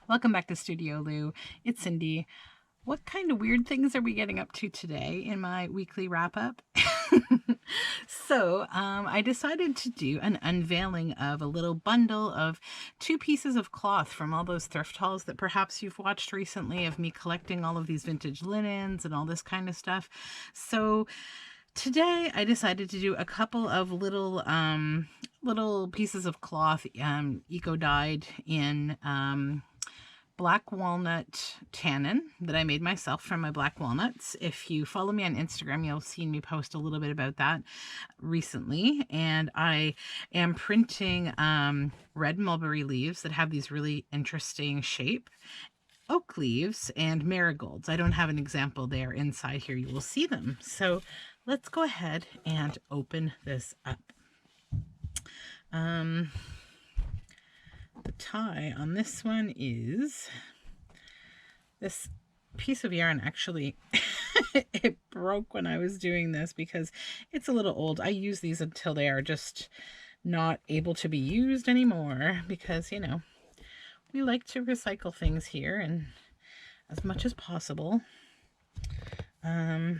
Welcome back to Studioloo. It's Cindy. What kind of weird things are we getting up to today in my weekly wrap-up? I decided to do an unveiling of a little bundle of 2 pieces of cloth from all those thrift hauls that perhaps you've watched recently of me collecting all of these vintage linens and all this kind of stuff. So today I decided to do a couple of little pieces of cloth, eco-dyed in black walnut tannin that I made myself from my black walnuts. If you follow me on Instagram, you'll see me post a little bit about that recently. And I am printing red mulberry leaves that have these really interesting shape, oak leaves, and marigolds. I don't have an example there inside here. You will see them. So let's go ahead and open this up. The tie on this one is this piece of yarn. Actually, it broke when I was doing this because it's a little old. I use these until they are just not able to be used anymore because, you know, we like to recycle things here and as much as possible. Okay,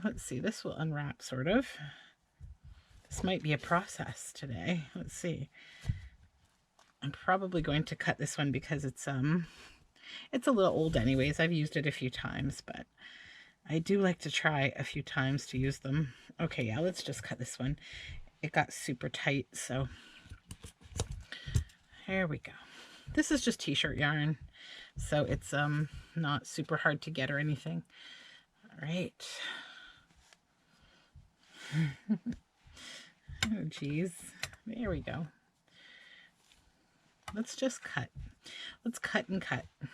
let's see. This will unwrap sort of. This might be a process today. Let's see. I'm probably going to cut this one because it's a little old anyways. I've used it a few times, but I do like to try a few times to use them. Okay, yeah, let's just cut this one. It got super tight, so here we go. This is just t-shirt yarn, so it's not super hard to get or anything. All right. Oh, geez. There we go. Let's just cut. Let's cut and cut. I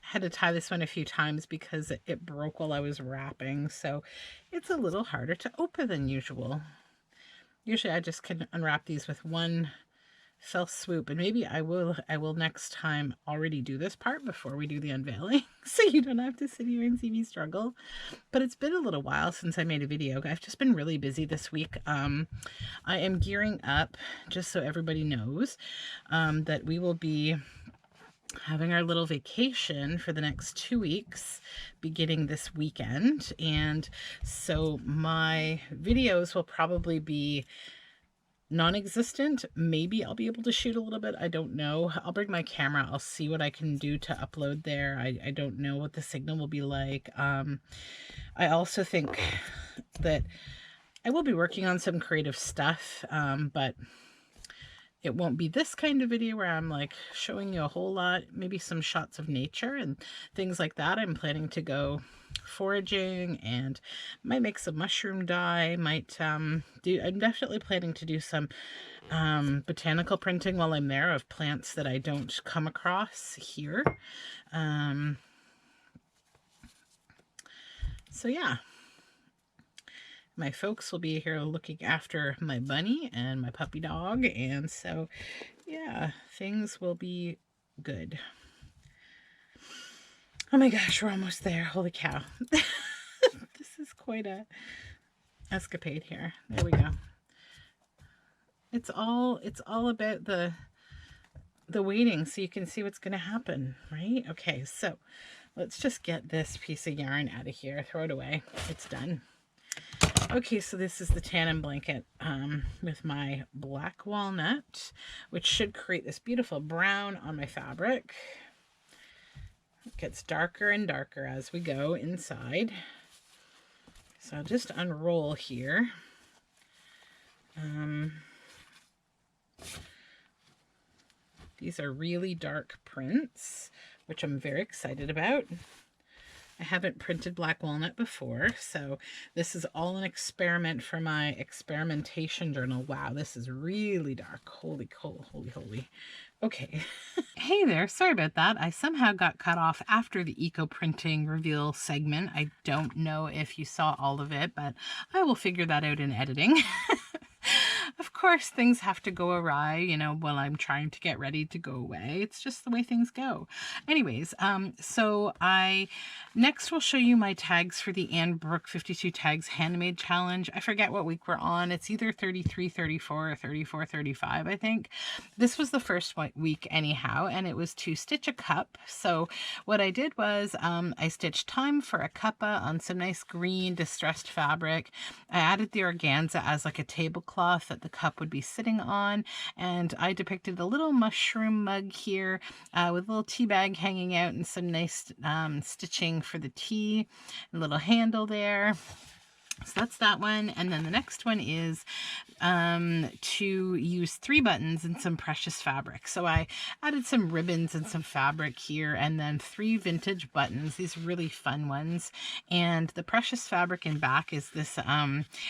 had to tie this one a few times because it broke while I was wrapping, so it's a little harder to open than usual. Usually I just can unwrap these with one fell swoop, and maybe I will next time already do this part before we do the unveiling so you don't have to sit here and see me struggle. But it's been a little while since I made a video. I've just been really busy this week. I am gearing up, just so everybody knows, that we will be having our little vacation for the next 2 weeks beginning this weekend, and so my videos will probably be non-existent. Maybe I'll be able to shoot a little bit. I don't know. I'll bring my camera. I'll see what I can do to upload there. I don't know what the signal will be like. I also think that I will be working on some creative stuff, but it won't be this kind of video where I'm like showing you a whole lot, maybe some shots of nature and things like that. I'm planning to go foraging and might make some mushroom dye, I'm definitely planning to do some botanical printing while I'm there of plants that I don't come across here. So yeah, my folks will be here looking after my bunny and my puppy dog, and so yeah, things will be good. Oh my gosh, we're almost there. Holy cow. This is quite a escapade here. There we go. It's all about the waiting so you can see what's going to happen, right? Okay, so let's just get this piece of yarn out of here. Throw it away. It's done. Okay, so this is the tannin blanket with my black walnut, which should create this beautiful brown on my fabric. It gets darker and darker as we go inside. So I'll just unroll here. These are really dark prints, which I'm very excited about. I haven't printed black walnut before, so this is all an experiment for my experimentation journal. Wow, this is really dark. Holy cow, holy. Okay. Hey there, sorry about that. I somehow got cut off after the eco printing reveal segment. I don't know if you saw all of it, but I will figure that out in editing. Of course, things have to go awry, you know, while I'm trying to get ready to go away. It's just the way things go. Anyways, so I next will show you my tags for the Annbrooke 52 Tags Handmade Challenge. I forget what week we're on. It's either 33, 34, or 34, 35, I think. This was the first week anyhow, and it was to stitch a cup. So what I did was I stitched Time for a Cuppa on some nice green distressed fabric. I added the organza as like a tablecloth that the cup would be sitting on, and I depicted a little mushroom mug here with a little tea bag hanging out and some nice stitching for the tea, a little handle there. So that's that one. And then the next one is to use 3 buttons and some precious fabric. So I added some ribbons and some fabric here, and then 3 vintage buttons, these really fun ones. And the precious fabric in back is this,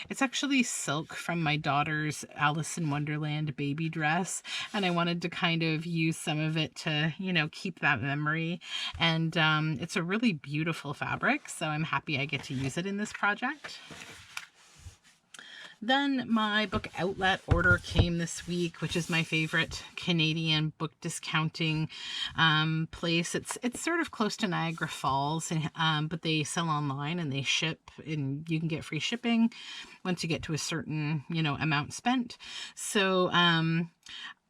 it's actually silk from my daughter's Alice in Wonderland baby dress. And I wanted to kind of use some of it to, you know, keep that memory. And it's a really beautiful fabric, so I'm happy I get to use it in this project. Then my book outlet order came this week, which is my favorite Canadian book discounting place. It's sort of close to Niagara Falls, but they sell online and they ship, and you can get free shipping once you get to a certain, you know, amount spent. So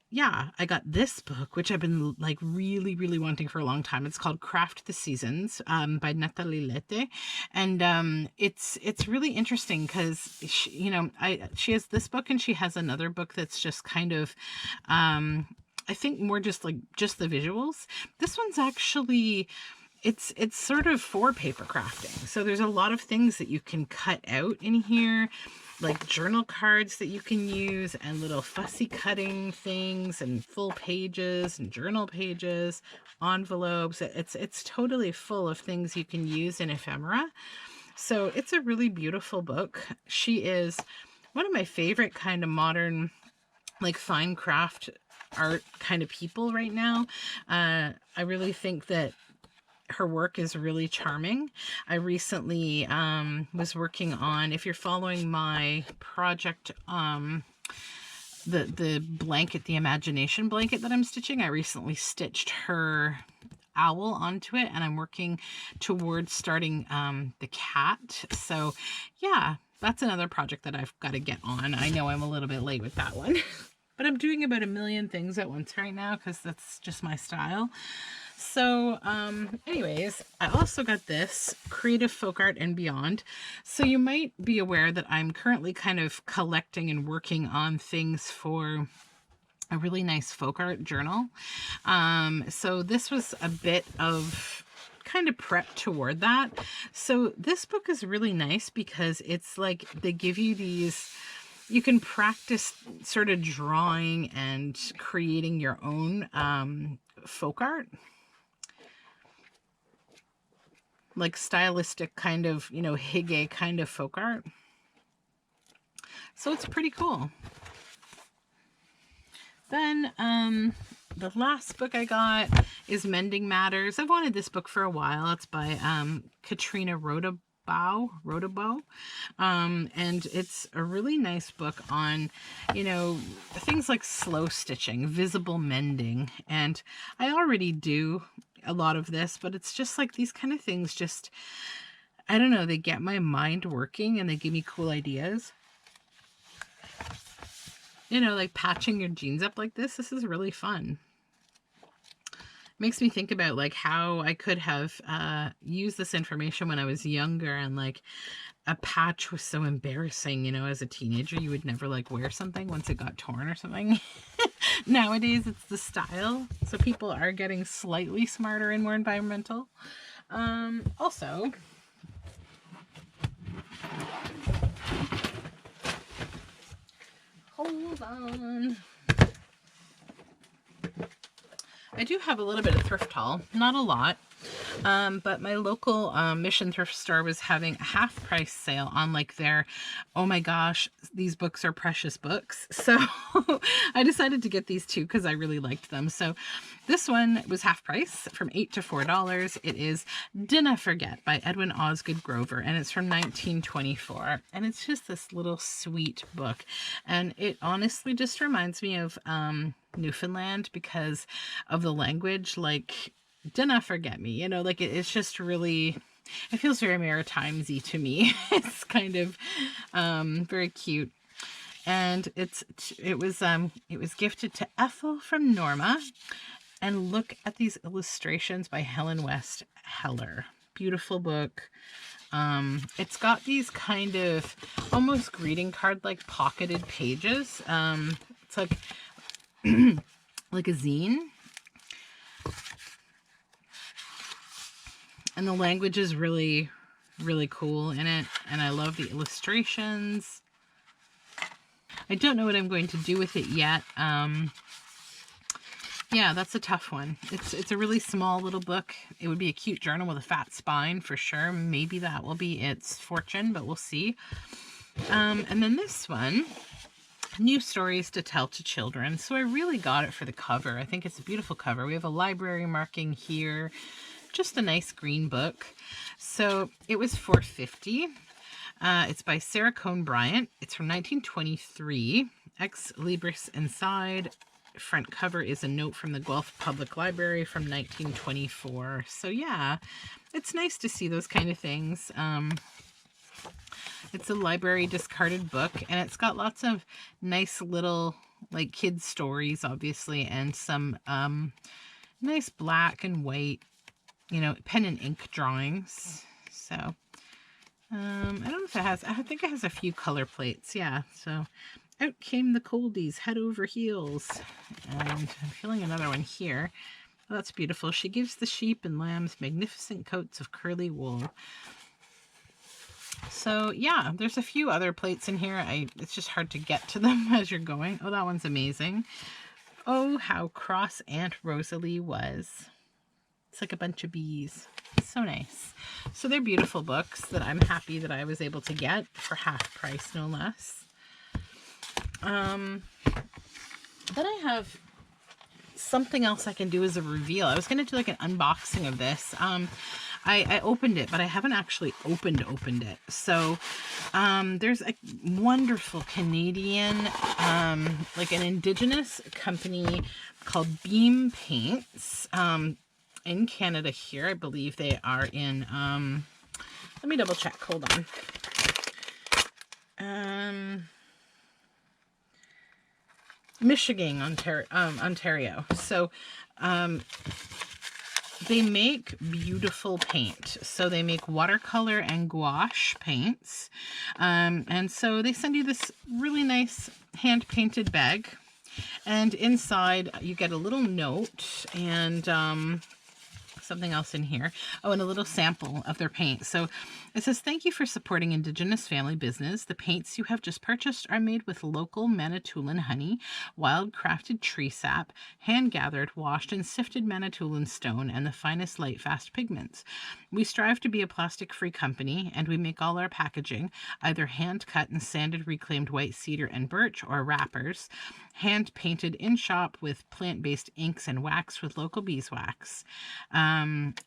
yeah, I got this book, which I've been like really wanting for a long time. It's called Craft the Seasons by Nathalie Lette. And it's really interesting because, you know, she has this book and she has another book that's just kind of, I think more just the visuals. This one's actually, it's sort of for paper crafting. So there's a lot of things that you can cut out in here, like journal cards that you can use, and little fussy cutting things, and full pages and journal pages, envelopes. It's totally full of things you can use in ephemera. So it's a really beautiful book. She is one of my favorite kind of modern, like fine craft art kind of people right now. I really think that her work is really charming. I recently was working on, if you're following my project, the blanket, the imagination blanket that I'm stitching, I recently stitched her owl onto it, and I'm working towards starting the cat. So yeah, that's another project that I've got to get on. I know I'm a little bit late with that one, but I'm doing about a million things at once right now because that's just my style. So anyways, I also got this Creative Folk Art and Beyond. So you might be aware that I'm currently kind of collecting and working on things for a really nice folk art journal. So this was a bit of kind of prep toward that. So this book is really nice because it's like they give you these, you can practice sort of drawing and creating your own folk art. Like stylistic kind of, you know, hygge kind of folk art. So it's pretty cool. Then the last book I got is Mending Matters. I've wanted this book for a while. It's by Katrina Rodabow. And it's a really nice book on, you know, things like slow stitching, visible mending. And I already do a lot of this, but it's just like these kind of things just, I don't know, they get my mind working and they give me cool ideas. You know, like patching your jeans up like this is really fun. Makes me think about like how I could have used this information when I was younger, and like a patch was so embarrassing, you know, as a teenager. You would never like wear something once it got torn or something. Nowadays it's the style, so people are getting slightly smarter and more environmental. Also, hold on, I do have a little bit of Thrift Haul, not a lot. But my local Mission thrift store was having a half price sale on like their, oh my gosh, these books are precious books. So I decided to get these two because I really liked them. So this one was half price from $8 to $4. It is Dinna Forget by Edwin Osgood Grover, and it's from 1924. And it's just this little sweet book. And it honestly just reminds me of Newfoundland because of the language, like, Dinna Forget Me, you know, like it's just really, it feels very Maritimesy to me. It's kind of very cute. And it was gifted to Ethel from Norma. And look at these illustrations by Helen West Heller. Beautiful book. It's got these kind of almost greeting card like pocketed pages. It's like like a zine. And the language is really, really cool in it. And I love the illustrations. I don't know what I'm going to do with it yet. Yeah, that's a tough one. It's a really small little book. It would be a cute journal with a fat spine for sure. Maybe that will be its fortune, but we'll see. And then this one, New Stories to Tell to Children. So I really got it for the cover. I think it's a beautiful cover. We have a library marking here. Just a nice green book. So it was $4.50. It's by Sarah Cohn Bryant. It's from 1923. Ex Libris inside. Front cover is a note from the Guelph Public Library from 1924. So yeah, it's nice to see those kind of things. It's a library discarded book, and it's got lots of nice little like kids stories, obviously, and some nice black and white, you know, pen and ink drawings. So I don't know if it has, I think it has a few color plates. Yeah, so out came the coldies, head over heels. And I'm feeling another one here. Oh, that's beautiful. She gives the sheep and lambs magnificent coats of curly wool. So yeah, there's a few other plates in here. It's just hard to get to them as you're going. Oh, that one's amazing. Oh, how cross Aunt Rosalie was. It's like a bunch of bees. So nice. So they're beautiful books that I'm happy that I was able to get for half price, no less. Then I have something else I can do as a reveal. I was going to do like an unboxing of this. I opened it, but I haven't actually opened it. So there's a wonderful Canadian, like an Indigenous company called Beam Paints in Canada here. I believe they are in, let me double check. Hold on. Michigan, Ontario. So they make beautiful paint. So they make watercolor and gouache paints. And so they send you this really nice hand-painted bag. And inside you get a little note and something else in here. Oh, and a little sample of their paint. So it says, thank you for supporting Indigenous family business. The paints you have just purchased are made with local Manitoulin honey, wild crafted tree sap, hand gathered, washed and sifted Manitoulin stone, and the finest light fast pigments. We strive to be a plastic free company, and we make all our packaging either hand cut and sanded reclaimed white cedar and birch or wrappers, hand painted in shop with plant-based inks and wax with local beeswax.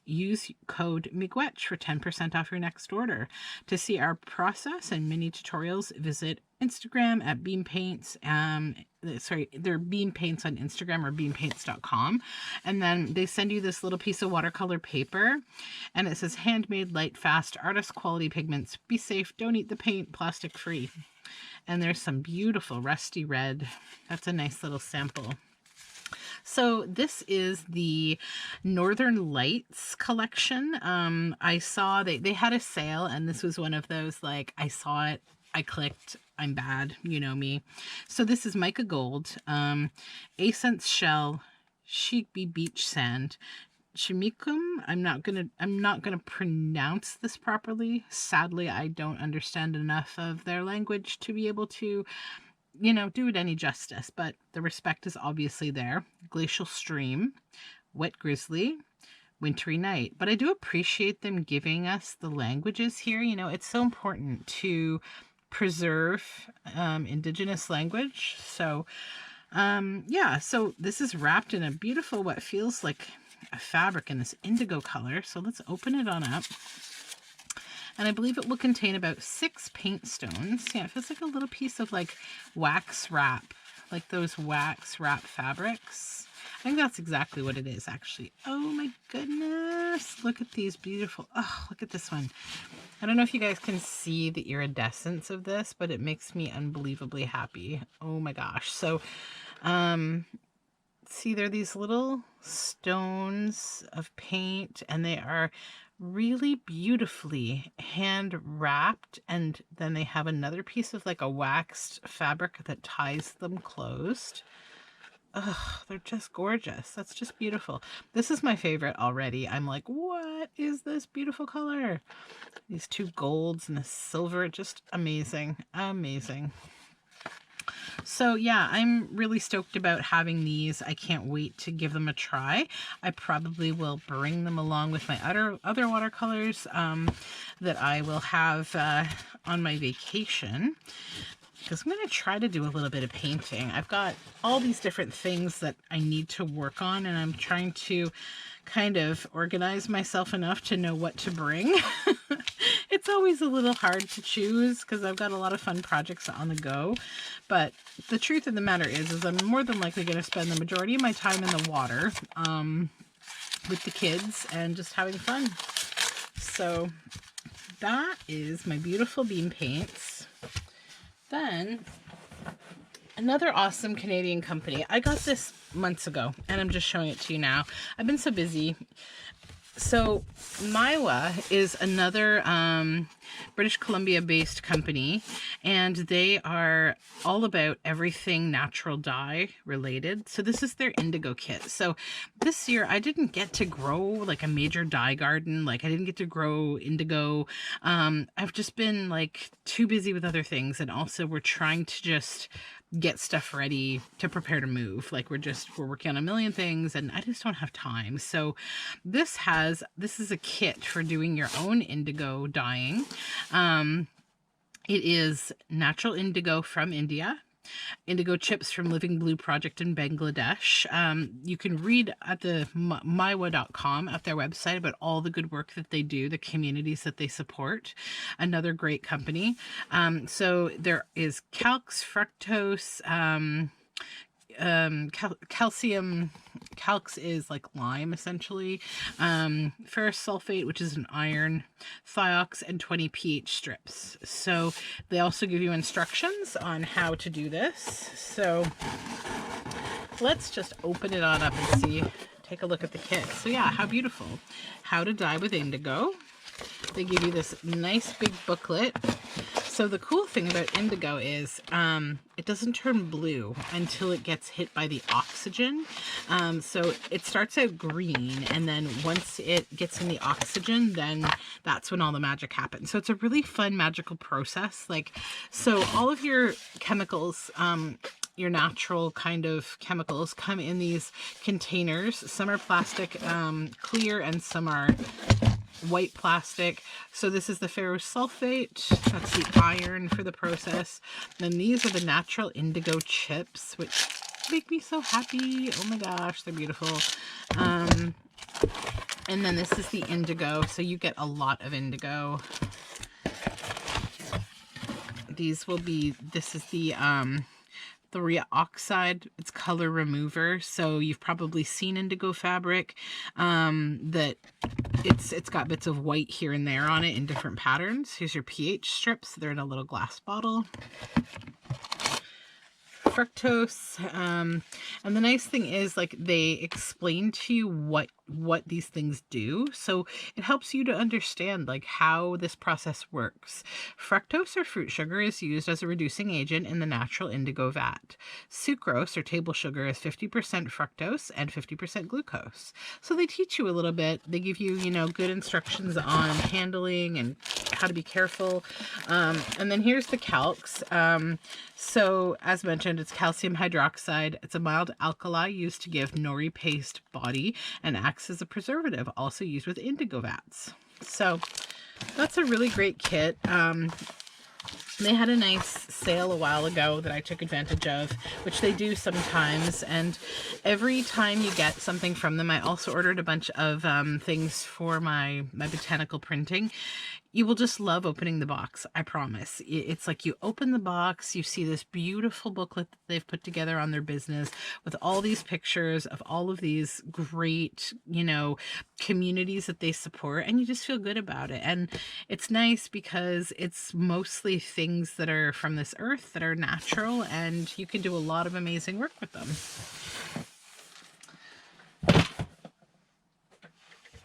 Use code MIGWETCH for 10% off your next order. To see our process and mini tutorials, visit Instagram at Beam Paints. They're Beam Paints on Instagram or beampaints.com. And then they send you this little piece of watercolor paper, and it says handmade, light, fast, artist quality pigments. Be safe, don't eat the paint, plastic free. And there's some beautiful rusty red. That's a nice little sample. So this is the Northern Lights collection. I saw they had a sale, and this was one of those, like, I saw it, I clicked, I'm bad, you know me. So this is mica gold, accents shell, Sheikby beach sand, Chimicum. I'm not gonna pronounce this properly. Sadly, I don't understand enough of their language to be able to, you know, do it any justice, but the respect is obviously there. Glacial Stream, Wet Grizzly, wintry night. But I do appreciate them giving us the languages here. You know, it's so important to preserve Indigenous language. So yeah, so this is wrapped in a beautiful, what feels like a fabric in this indigo color. So let's open it on up. And I believe it will contain about 6 paint stones. Yeah, it feels like a little piece of like wax wrap, like those wax wrap fabrics. I think that's exactly what it is, actually. Oh my goodness. Look at these beautiful, oh, look at this one. I don't know if you guys can see the iridescence of this, but it makes me unbelievably happy. Oh my gosh. So, see, there are these little stones of paint, and they are really beautifully hand wrapped, and then they have another piece of like a waxed fabric that ties them closed. Oh, they're just gorgeous. That's just beautiful. This is my favorite already. I'm like, what is this beautiful color? These 2 golds and a silver, just amazing, amazing. So yeah, I'm really stoked about having these. I can't wait to give them a try. I probably will bring them along with my other watercolors that I will have on my vacation, because I'm going to try to do a little bit of painting. I've got all these different things that I need to work on, and I'm trying to kind of organize myself enough to know what to bring. It's always a little hard to choose because I've got a lot of fun projects on the go. But the truth of the matter is I'm more than likely going to spend the majority of my time in the water with the kids and just having fun. So that is my beautiful beam paints. Then another awesome Canadian company. I got this months ago and I'm just showing it to you now. I've been so busy. So Maiwa is another British Columbia based company, and they are all about everything natural dye related. So this is their indigo kit. So this year I didn't get to grow like a major dye garden. Like I didn't get to grow indigo. I've just been like too busy with other things, and also we're trying to just get stuff ready to prepare to move. Like we're working on a million things and I just don't have time. So this is a kit for doing your own indigo dyeing. It is natural indigo from India, indigo chips from Living Blue Project in Bangladesh. You can read at the maiwa.com at their website about all the good work that they do, the communities that they support. Another great company. So there is calx, fructose, calcium. Calx is like lime essentially, ferrous sulfate, which is an iron, thiox, and 20 pH strips. So they also give you instructions on how to do this. So let's just open it on up and see, take a look at the kit. So yeah, how beautiful. How to dye with indigo. They give you this nice big booklet. So the cool thing about indigo is it doesn't turn blue until it gets hit by the oxygen. So it starts out green, and then once it gets in the oxygen, then that's when all the magic happens. So it's a really fun magical process. Like, so all of your chemicals, your natural kind of chemicals, come in these containers. Some are plastic clear and some are white plastic. So this is the ferrous sulfate, that's the iron for the process. Then these are the natural indigo chips, which make me so happy. Oh my gosh, they're beautiful. And then this is the indigo, so you get a lot of indigo. These will be, this is the Thoria oxide, it's color remover. So you've probably seen indigo fabric that it's got bits of white here and there on it in different patterns. Here's your pH strips. They're in a little glass bottle. Fructose, and the nice thing is, like, they explain to you what these things do, so it helps you to understand like how this process works. Fructose, or fruit sugar, is used as a reducing agent in the natural indigo vat. Sucrose, or table sugar, is 50% fructose and 50% glucose. So they teach you a little bit. They give you, you know, good instructions on handling and how to be careful. And then here's the calx. So as mentioned, it's calcium hydroxide. It's a mild alkali used to give nori paste body and act acts as a preservative, also used with indigo vats. So that's a really great kit. They had a nice sale a while ago that I took advantage of, which they do sometimes. And every time you get something from them, I also ordered a bunch of things for my botanical printing. You will just love opening the box, I promise. It's like you open the box, you see this beautiful booklet that they've put together on their business with all these pictures of all of these great, you know, communities that they support, and you just feel good about it. And it's nice because it's mostly things that are from this earth, that are natural, and you can do a lot of amazing work with them.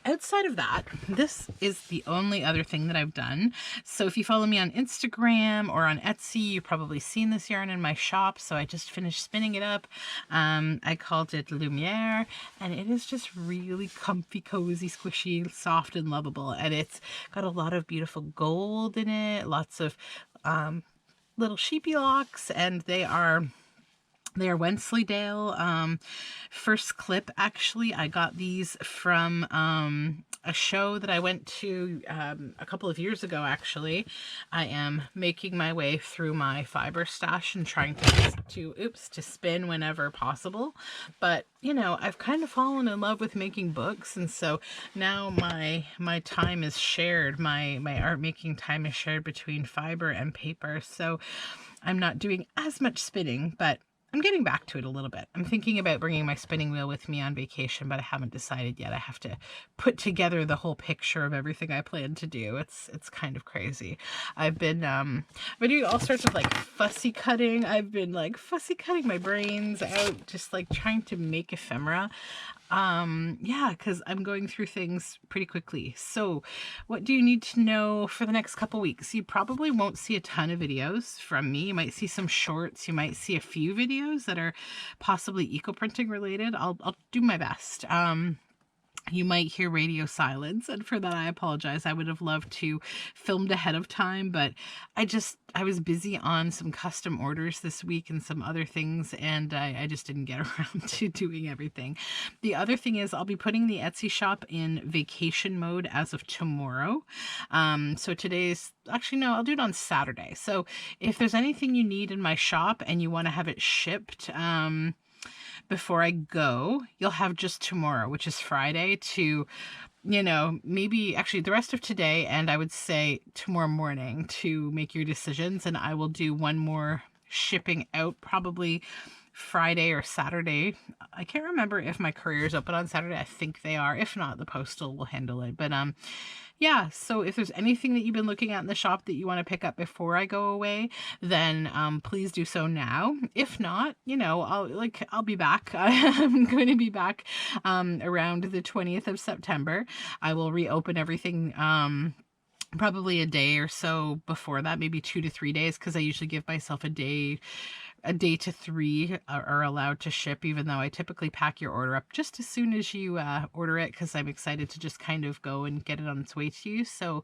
Outside of that, this is the only other thing that I've done. So if you follow me on Instagram or on Etsy, you've probably seen this yarn in my shop. So I just finished spinning it up. I called it Lumiere, and it is just really comfy, cozy, squishy, soft, and lovable. And it's got a lot of beautiful gold in it, lots of little sheepy locks, and they are Wensleydale. First clip, actually, I got these from a show that I went to a couple of years ago, actually. I am making my way through my fiber stash and trying to spin whenever possible. But, you know, I've kind of fallen in love with making books, and so now my time is shared. My art making time is shared between fiber and paper, so I'm not doing as much spinning, but I'm getting back to it a little bit. I'm thinking about bringing my spinning wheel with me on vacation, but I haven't decided yet. I have to put together the whole picture of everything I plan to do. It's kind of crazy. I've been doing all sorts of like fussy cutting. I've been like fussy cutting my brains out, just like trying to make ephemera. Yeah, because I'm going through things pretty quickly. So what do you need to know for the next couple weeks? You probably won't see a ton of videos from me. You might see some shorts. You might see a few videos that are possibly eco-printing related. I'll do my best. You might hear radio silence, and for that I apologize. I would have loved to filmed ahead of time, but I was busy on some custom orders this week and some other things, and I just didn't get around to doing everything. The other thing is I'll be putting the Etsy shop in vacation mode as of tomorrow. So today's, actually no, I'll do it on Saturday. So if there's anything you need in my shop and you want to have it shipped, before I go, you'll have just tomorrow, which is Friday, to, you know, maybe actually the rest of today, and I would say tomorrow morning, to make your decisions. And I will do one more shipping out probably Friday or Saturday. I can't remember if my courier is open on Saturday. I think they are. If not, the postal will handle it. But yeah, so if there's anything that you've been looking at in the shop that you want to pick up before I go away, then please do so now. If not, you know, I'll be back. I'm going to be back around the 20th of September. I will reopen everything probably a day or so before that, maybe 2 to 3 days, because I usually give myself a day to 3 are allowed to ship, even though I typically pack your order up just as soon as you order it, because I'm excited to just kind of go and get it on its way to you. So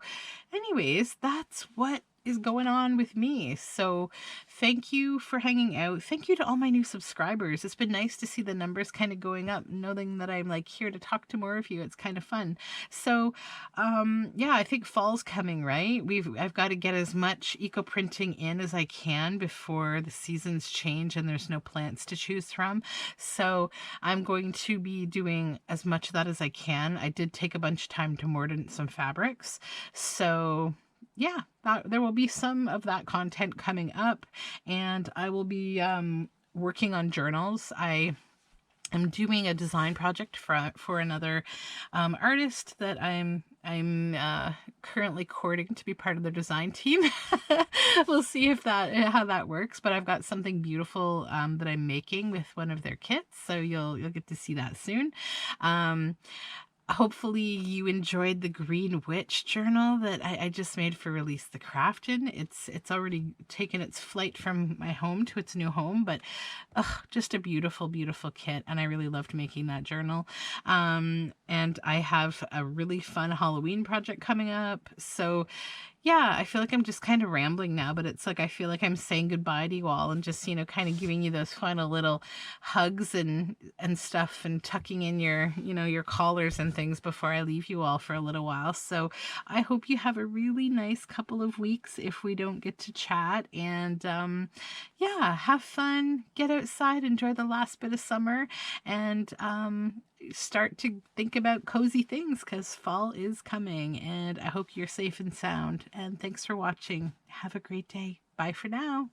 anyways, that's what is going on with me. So thank you for hanging out. Thank you to all my new subscribers. It's been nice to see the numbers kind of going up, knowing that I'm like here to talk to more of you. It's kind of fun. So yeah, I think fall's coming, right? I've got to get as much eco printing in as I can before the seasons change and there's no plants to choose from. So I'm going to be doing as much of that as I can. I did take a bunch of time to mordant some fabrics. So yeah, there will be some of that content coming up, and I will be working on journals. I am doing a design project for another artist that I'm currently courting to be part of the design team. We'll see how that works, but I've got something beautiful that I'm making with one of their kits, so you'll get to see that soon. Hopefully you enjoyed the Green Witch journal that I just made for Release the Craftin. It's already taken its flight from my home to its new home, but just a beautiful, beautiful kit, and I really loved making that journal. And I have a really fun Halloween project coming up, so Yeah, I feel like I'm just kind of rambling now, but it's like I feel like I'm saying goodbye to you all and just, kind of giving you those final little hugs and stuff and tucking in your, your collars and things before I leave you all for a little while. So I hope you have a really nice couple of weeks if we don't get to chat. And yeah, have fun, get outside, enjoy the last bit of summer, and start to think about cozy things because fall is coming, and I hope you're safe and sound. And thanks for watching. Have a great day. Bye for now.